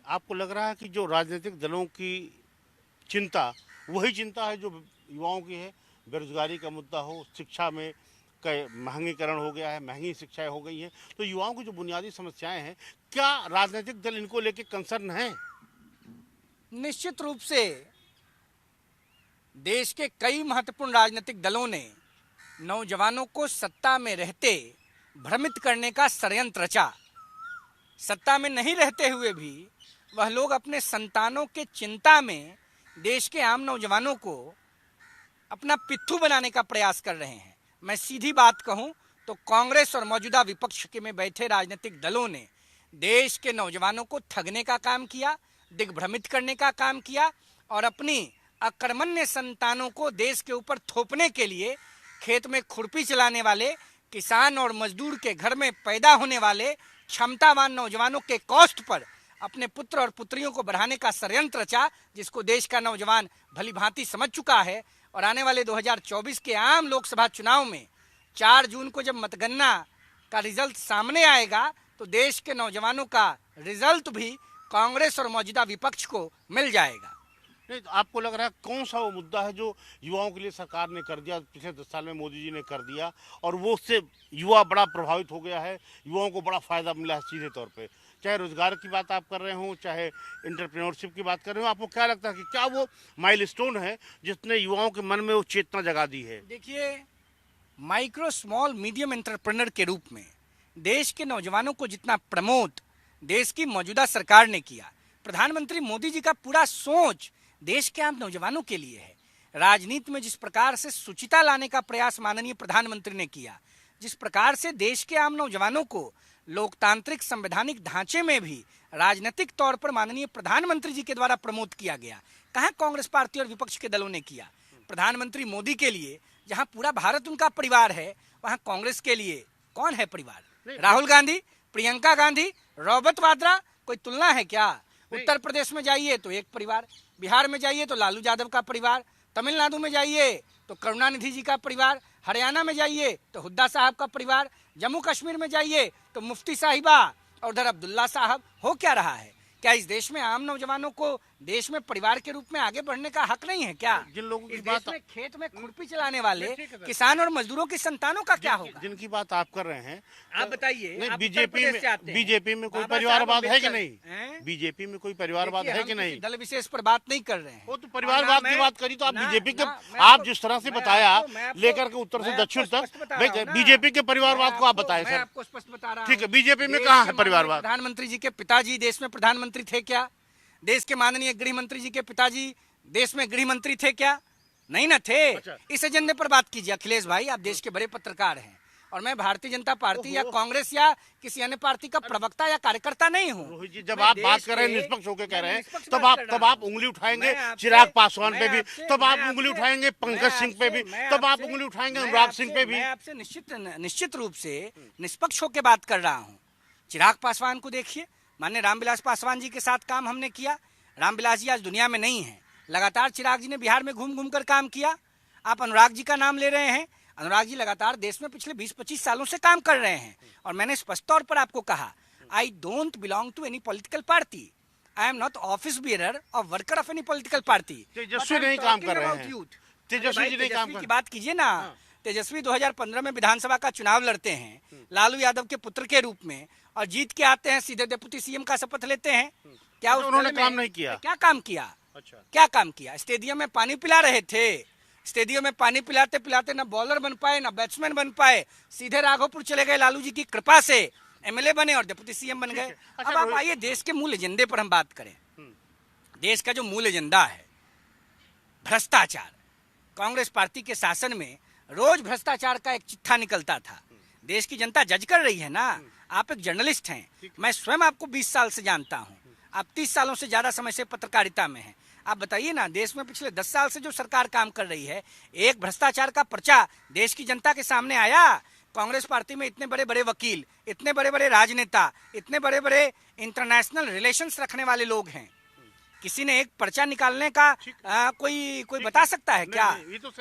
आपको लग रहा है कि जो राजनीतिक दलों की चिंता वही चिंता है जो युवाओं की है? बेरोजगारी का मुद्दा हो, शिक्षा में महंगीकरण हो गया है, महंगी शिक्षाएं हो गई हैं, तो युवाओं की जो बुनियादी समस्याएं हैं, क्या राजनीतिक दल इनको लेके कंसर्न है? निश्चित रूप से देश के कई महत्वपूर्ण राजनीतिक दलों ने नौजवानों को सत्ता में रहते भ्रमित करने का षड्यंत्र रचा। सत्ता में नहीं रहते हुए भी वह लोग अपने संतानों के चिंता में देश के आम नौजवानों को अपना पिट्ठू बनाने का प्रयास कर रहे हैं। मैं सीधी बात कहूं तो कांग्रेस और मौजूदा विपक्ष के में बैठे राजनीतिक दलों ने देश के नौजवानों को ठगने का काम किया, दिग्भ्रमित करने का काम किया और अपनी अकर्मण्य संतानों को देश के ऊपर थोपने के लिए खेत में खुरपी चलाने वाले किसान और मजदूर के घर में पैदा होने वाले क्षमतावान नौजवानों के कॉस्ट पर अपने पुत्र और पुत्रियों को बढ़ाने का षड्यंत्र रचा, जिसको देश का नौजवान भली भांति समझ चुका है। और आने वाले 2024 के आम लोकसभा चुनाव में 4 जून को जब मतगणना का रिजल्ट सामने आएगा तो देश के नौजवानों का रिजल्ट भी कांग्रेस और मौजूदा विपक्ष को मिल जाएगा। नहीं, तो आपको लग रहा है कौन सा वो मुद्दा है जो युवाओं के लिए सरकार ने कर दिया, पिछले 10 साल में मोदी जी ने कर दिया और वो उससे युवा बड़ा प्रभावित हो गया है, युवाओं को बड़ा फायदा मिला है सीधे तौर पे? चाहे रोजगार की बात आप कर रहे हो, चाहे एंटरप्रेन्योरशिप की बात कर रहे हो, आपको क्या लगता है कि क्या वो माइलस्टोन है जिसने युवाओं के मन में वो चेतना जगा दी है? देखिए, माइक्रो स्मॉल मीडियम एंटरप्रेन्योर के रूप में देश के नौजवानों को जितना प्रमोट देश की मौजूदा सरकार ने किया, प्रधानमंत्री मोदी जी का पूरा सोच देश के आम नौजवानों के लिए है। राजनीति में जिस प्रकार से शुचिता लाने का प्रयास माननीय प्रधानमंत्री ने किया, जिस प्रकार से देश के आम नौजवानों को लोकतांत्रिक संवैधानिक ढांचे में भी राजनीतिक तौर पर माननीय प्रधानमंत्री जी के द्वारा प्रमोट किया गया, कहां कांग्रेस पार्टी और विपक्ष के दलों ने किया? प्रधानमंत्री मोदी के लिए जहां पूरा भारत उनका परिवार है, वहां कांग्रेस के लिए कौन है परिवार? राहुल गांधी, प्रियंका गांधी, रॉबर्ट वाड्रा, कोई तुलना है क्या? उत्तर प्रदेश में जाइए तो एक परिवार, बिहार में जाइए तो लालू यादव का परिवार, तमिलनाडु में जाइए तो करुणानिधि जी का परिवार, हरियाणा में जाइए तो हुड्डा साहब का परिवार, जम्मू कश्मीर में जाइए तो मुफ्ती साहिबा और उधर अब्दुल्ला साहब। हो क्या रहा है? क्या इस देश में आम नौजवानों को देश में परिवार के रूप में आगे बढ़ने का हक नहीं है क्या? जिन लोगों की इस बात देश में खेत में खुरपी चलाने वाले किसान और मजदूरों की संतानों का क्या होगा? जिनकी बात आप कर रहे हैं, आप बताइए। बीजेपी में कोई परिवारवाद है कि नहीं? बीजेपी में कोई परिवारवाद है कि नहीं? दल विशेष पर बात नहीं कर रहे हैं। वो तो परिवारवाद की बात करी तो आप बीजेपी के, आप जिस तरह से बताया लेकर के उत्तर से दक्षिण तक बीजेपी के परिवारवाद को आप बताए सर। आपको स्पष्ट बता रहा हूं। ठीक है, बीजेपी में कहाँ है परिवारवाद? प्रधानमंत्री जी के पिताजी देश में प्रधानमंत्री थे क्या? देश के माननीय गृह मंत्री जी के पिताजी देश में गृह मंत्री थे क्या? नहीं ना थे। अच्छा। इस एजेंडे पर बात कीजिए अखिलेश भाई, आप देश के बड़े पत्रकार हैं और मैं भारतीय जनता पार्टी या कांग्रेस या किसी अन्य पार्टी का प्रवक्ता या कार्यकर्ता नहीं हूँ। रोहित जी, जब आप बात कर रहे हैं, निष्पक्ष होकर कह रहे हैं, तब आप उंगली उठाएंगे चिराग पासवान पे भी, तब आप उंगली उठाएंगे पंकज सिंह पे भी, तब आप उंगली उठाएंगे अनुराग सिंह पे भी। मैं आपसे निश्चित रूप से निष्पक्ष होकर बात कर रहा हूँ। चिराग पासवान को देखिए, माननीय रामविलास पासवान जी के साथ काम हमने किया। रामविलास जी आज दुनिया में नहीं है, लगातार चिराग जी ने बिहार में घूम घूम कर काम किया। आप अनुराग जी का नाम ले रहे हैं, अनुराग जी लगातार देश में पिछले 20-25 सालों से काम कर रहे हैं और मैंने स्पष्ट तौर पर आपको कहा, I don't belong to any political party, I am not office bearer और worker of any political party. Tejashwi नहीं काम कर रहे हैं, तेजस्वी जी नहीं काम कर, की बात कीजिए ना। तेजस्वी 2015 में विधानसभा का चुनाव लड़ते हैं लालू यादव के पुत्र के रूप में और जीत के आते हैं, सीधे डिप्टी सीएम का शपथ लेते हैं। क्या उन्होंने काम नहीं किया? क्या काम किया? अच्छा, क्या काम किया? स्टेडियम में पानी पिला रहे थे, स्टेडियम में पानी पिलाते पिलाते ना बॉलर बन पाए ना बैट्समैन बन पाए, सीधे राघोपुर चले गए, लालू जी की कृपा से एमएलए बने और डिप्टी सीएम बन गए। अच्छा, अब आप आइए देश के मूल एजेंडे पर हम बात करें। देश का जो मूल एजेंडा है भ्रष्टाचार, कांग्रेस पार्टी के शासन में रोज भ्रष्टाचार का एक चिट्ठा निकलता था। देश की जनता जज कर रही है ना। आप एक जर्नलिस्ट हैं, मैं स्वयं आपको 20 साल से जानता हूं, आप 30 सालों से ज्यादा समय से पत्रकारिता में हैं। आप बताइए ना, देश में पिछले 10 साल से जो सरकार काम कर रही है, एक भ्रष्टाचार का पर्चा देश की जनता के सामने आया? कांग्रेस पार्टी में इतने बड़े बड़े वकील, इतने बड़े बड़े राजनेता, इतने बड़े बड़े इंटरनेशनल रिलेशंस रखने वाले लोग हैं, किसी ने एक पर्चा निकालने का कोई बता सकता है क्या?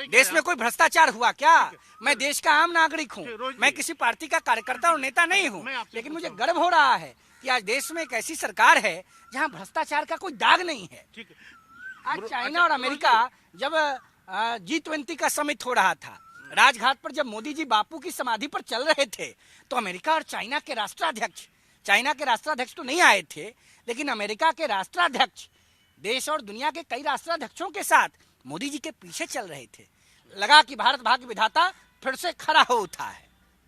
देश में कोई भ्रष्टाचार हुआ क्या? मैं देश का आम नागरिक हूँ, मैं किसी पार्टी का कार्यकर्ता और नेता नहीं हूँ, लेकिन मुझे गर्व हो रहा है कि आज देश में एक ऐसी सरकार है जहां भ्रष्टाचार का कोई दाग नहीं है। ठीक है। आज चाइना और अमेरिका जब G20 का समिट हो रहा था, राजघाट पर जब मोदी जी बापू की समाधि पर चल रहे थे, तो अमेरिका और चाइना के राष्ट्राध्यक्ष तो नहीं आए थे, लेकिन अमेरिका के राष्ट्राध्यक्ष देश और दुनिया के कई राष्ट्राध्यक्षों के साथ मोदी जी के पीछे चल रहे थे। लगा कि भारत भाग्य विधाता फिर से खड़ा हो उठा है।